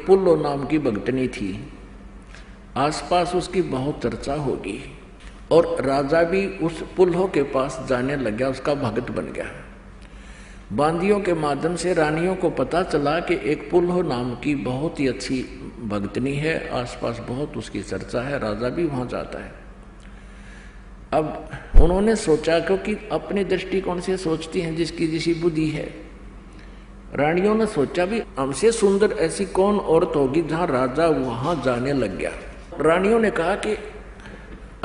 पुल्लो नाम की भगतनी थी। आसपास उसकी बहुत चर्चा होगी और राजा भी उस पुल्लो के पास जाने लग गया, उसका भगत बन गया। बांदियों के माध्यम से रानियों को पता चला कि एक पुल्लो नाम की बहुत ही अच्छी भगतनी है, आसपास बहुत उसकी चर्चा है, राजा भी वहां जाता है। अब उन्होंने सोचा, क्योंकि अपने दृष्टिकोण से सोचती हैं जिसकी जिसी बुद्धि है, रानियों ने सोचा भी हमसे सुंदर ऐसी कौन औरत होगी, जहां राजा वहां जाने लग गया। रानियों ने कहा कि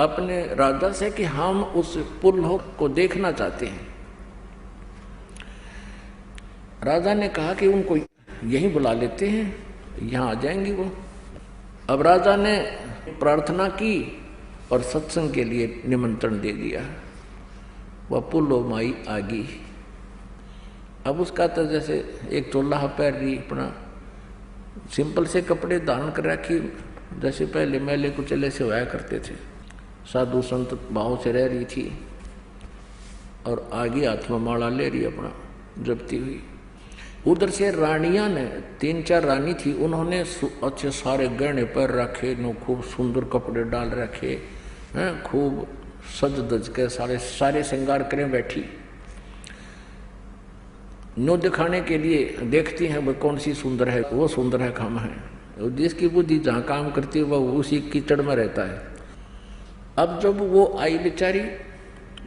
अपने राजा से कि हम उस पुल्लो को देखना चाहते हैं। राजा ने कहा कि उनको यहीं बुला लेते हैं, यहाँ आ जाएंगी वो। अब राजा ने प्रार्थना की और सत्संग के लिए निमंत्रण दे दिया। वह पुल्लो माई आ गई। अब उसका तो जैसे एक चोला पैर रही, अपना सिंपल से कपड़े धारण कर रखी, जैसे पहले मेले कुचले से होया करते थे, साधु संत भाव से रह रही थी और आगे हाथ में माला ले रही अपना जपती हुई। उधर से रानियां ने, 3-4 रानी थी, उन्होंने अच्छे सारे गहने पर रखे, नो खूब सुंदर कपड़े डाल रखे हैं, खूब सज धज के सारे श्रृंगार करें बैठी, नो दिखाने के लिए देखती हैं वो कौन सी सुंदर है, वो सुंदर है हम है। जिसकी बुद्धि जहाँ काम करती है वह उसी कीचड़ में रहता है। अब जब वो आई बेचारी,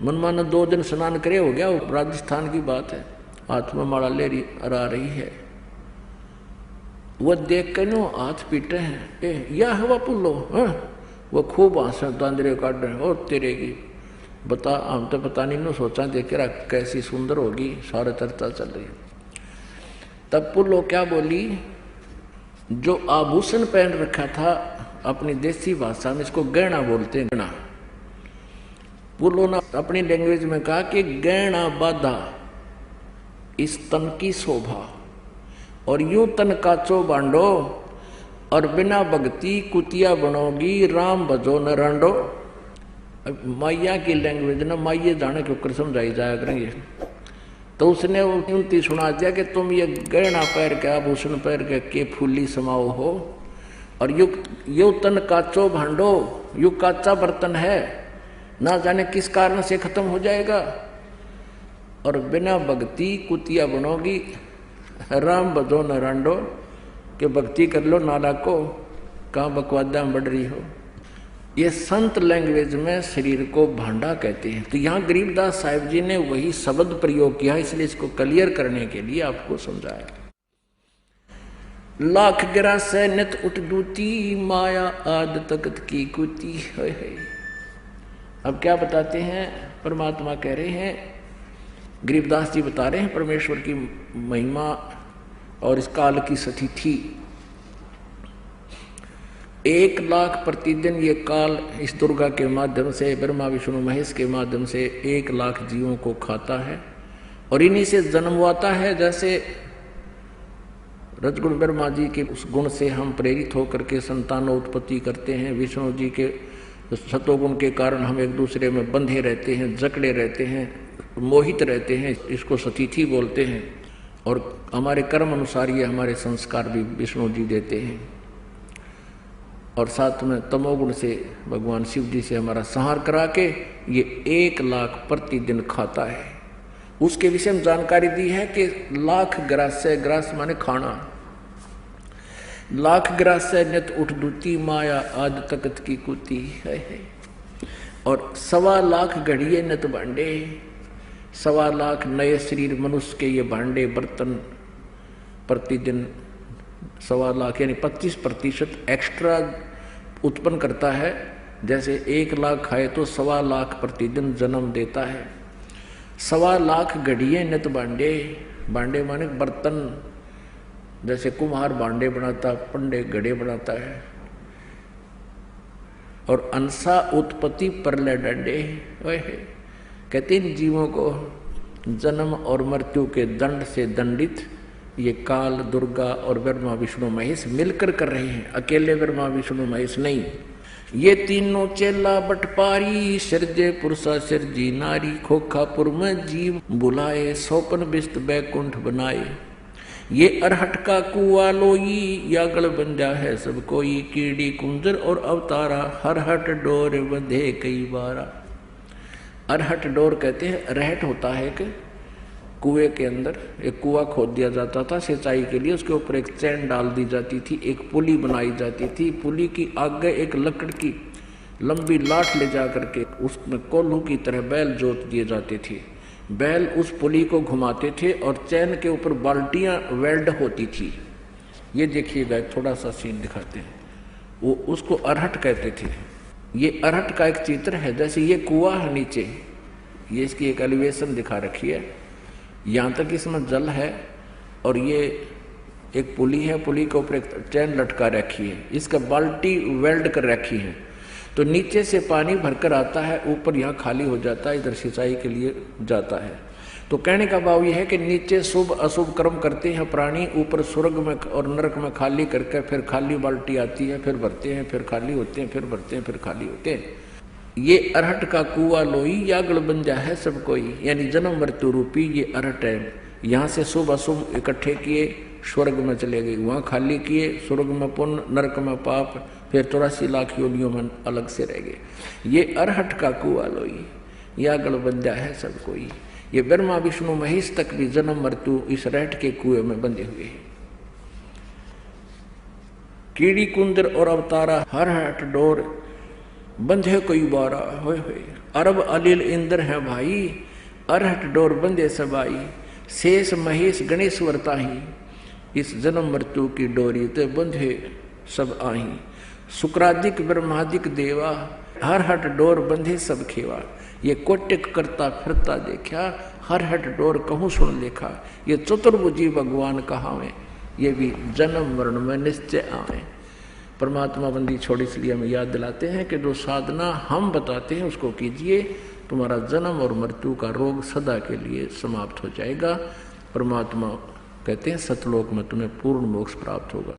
मनमाना 2 दिन स्नान करे हो गया, राजस्थान की बात है, हाथ में माला ले रही आ रही है। वह देख कर नो हाथ पीटे हैं, या हवा पुल्लो, वो खूब आंसू दांदरे काट रहे हैं, और तेरे की बता, हम तो पता नहीं, नो सोचा देख रहा कैसी सुंदर होगी, सारा चर्चा चल रही। तब पुल्लो क्या बोली, जो आभूषण पहन रखा था, अपनी देसी भाषा में इसको गहना बोलते हैं, गहना। पुल्लो ने अपनी लैंग्वेज में कहा कि गहना बाधा इस तन की शोभा, और यूं तन काचो बांडो, और बिना भक्ति कुतिया बनोगी, राम भजो न रांडो। मैया की लैंग्वेज ना माइये जाने के ऊपर समझाई जाया करेंगे। तो उसने उनती सुना दिया कि तुम ये गहना पैर के, आभूषण पैर के फूली समाओ हो, और यू तन काचो भांडो, यू काचा बर्तन है, ना जाने किस कारण से खत्म हो जाएगा, और बिना भक्ति कुतिया बनोगी, राम भजो न रांडो, के भक्ति कर लो नाला को, कहाँ बकवादा में बढ़ रही हो। ये संत लैंग्वेज में शरीर को भांडा कहते हैं। तो यहाँ गरीबदास साहिब जी ने वही शब्द प्रयोग किया, इसलिए इसको क्लियर करने के लिए आपको समझाया। लाख गिरा से नित उठ दूती, माया आद तकत की कुती है। अब क्या बताते हैं, परमात्मा कह रहे हैं, गरीबदास जी बता रहे हैं परमेश्वर की महिमा और इस काल की स्थिति। 1 लाख प्रतिदिन ये काल इस दुर्गा के माध्यम से, ब्रह्मा विष्णु महेश के माध्यम से 1 लाख जीवों को खाता है और इन्हीं से जन्मवाता है। जैसे रजगुण ब्रह्मा जी के उस गुण से हम प्रेरित होकर के संतानोत्पत्ति करते हैं, विष्णु जी के सतोगुण के कारण हम एक दूसरे में बंधे रहते हैं, जकड़े रहते हैं, मोहित रहते हैं, इसको सतिथि बोलते हैं। और हमारे कर्म अनुसार ये हमारे संस्कार भी विष्णु जी देते हैं। और साथ में तमोगुण से भगवान शिव जी से हमारा संहार करा के ये 1 लाख प्रतिदिन खाता है। उसके विषय में जानकारी दी है कि लाख ग्रास्य, ग्रास माने खाना, लाख ग्रास्य नित उठ दूती, माया आद तकत की कुती है। और 1.25 लाख घड़िए नित भांडे, 1.25 लाख नए शरीर मनुष्य के ये भांडे बर्तन प्रतिदिन 1.25 लाख यानी 25% एक्स्ट्रा उत्पन्न करता है। जैसे 1 लाख खाए तो 1.25 लाख प्रतिदिन जन्म देता है। 1.25 लाख घड़िए नित भांडे, भांडे माने बर्तन, जैसे कुम्हार भांडे बनाता, पंडे घड़े बनाता है। और अंसा उत्पत्ति परलय डंडे, कहते इन जीवों को जन्म और मृत्यु के दंड से दंडित ये काल, दुर्गा और ब्रह्मा विष्णु महेश मिलकर कर रहे हैं, अकेले ब्रह्मा विष्णु महेश नहीं। ये तीनों चेला बटपारी, सिरजे पुरुषा सिरजी नारी, खोखापुर में जीव बुलाए, सोपन बिस्त बैकुंठ बनाए। ये अरहट का कुआ लोई या गलबंजा है सब कोई, कीड़ी कुंजर और अवतारा, हरहट डोर बंधे कई बारा। अरहट डोर कहते हैं, रहट होता है कि कुएं के अंदर एक कुआं खोद दिया जाता था सिंचाई के लिए, उसके ऊपर एक चैन डाल दी जाती थी, एक पुली बनाई जाती थी, पुली की आगे एक लकड़ की लंबी लाठ ले जा करके उसमें कोल्हू की तरह बैल जोत दिए जाते थे। बैल उस पुली को घुमाते थे और चैन के ऊपर बाल्टियां वेल्ड होती थी। ये देखिएगा, थोड़ा सा सीन दिखाते हैं, वो उसको अरहट कहते थे। ये अरहट का एक चित्र है, जैसे ये कुआं है नीचे, ये इसकी एक एलिवेशन दिखा रखी है, यहाँ तक इसमें जल है और ये एक पुली है, पुली के ऊपर एक चैन लटका रखी है, इसका बाल्टी वेल्ड कर रखी है। तो नीचे से पानी भरकर आता है, ऊपर यहाँ खाली हो जाता है, इधर सिंचाई के लिए जाता है। तो कहने का भाव यह है कि नीचे शुभ अशुभ कर्म करते हैं प्राणी, ऊपर स्वर्ग में और नरक में खाली करके फिर खाली बाल्टी आती है, फिर भरते हैं, फिर खाली होते हैं, फिर भरते हैं, फिर खाली होते हैं। ये अरहट का कुआ लोई या गलबंजा है सब कोई, यानी जन्म मृत्यु रूपी ये अरहट है। यहाँ से शुभ अशुभ इकट्ठे किए, स्वर्ग में चले गए, वहाँ खाली किए, स्वर्ग में पुण्य, नरक में पाप, फिर 84 लाख योनियों में अलग से रह गए। ये अरहट का कुआ लोई या गलबंजा है सब कोई। ये ब्रह्मा विष्णु महेश तक भी जन्म मृत्यु इस रहट के कुएं में बंधे हुए हैं। कीड़ी कुंदर और अवतारा, हरहट डोर बंधे कई बारा, होए होए अरब अलिल इंद्र है भाई, अरहट डोर बंधे सबाई, शेष महेश गणेश वर्ताही, इस जन्म मृत्यु की डोरी ते बंधे सब आही। शुक्रादिक ब्रह्मादिक देवा, हरहट डोर बंधे सब खेवा। ये कोटिक करता फिरता देखा, हरहट डोर कहूँ सुन लेखा। ये चतुर्भुजी भगवान कहावे, ये भी जन्म मरण में निश्चय आवे। परमात्मा बंदी छोड़ इसलिए हमें याद दिलाते हैं कि जो साधना हम बताते हैं उसको कीजिए, तुम्हारा जन्म और मृत्यु का रोग सदा के लिए समाप्त हो जाएगा। परमात्मा कहते हैं सतलोक में तुम्हें पूर्ण मोक्ष प्राप्त होगा।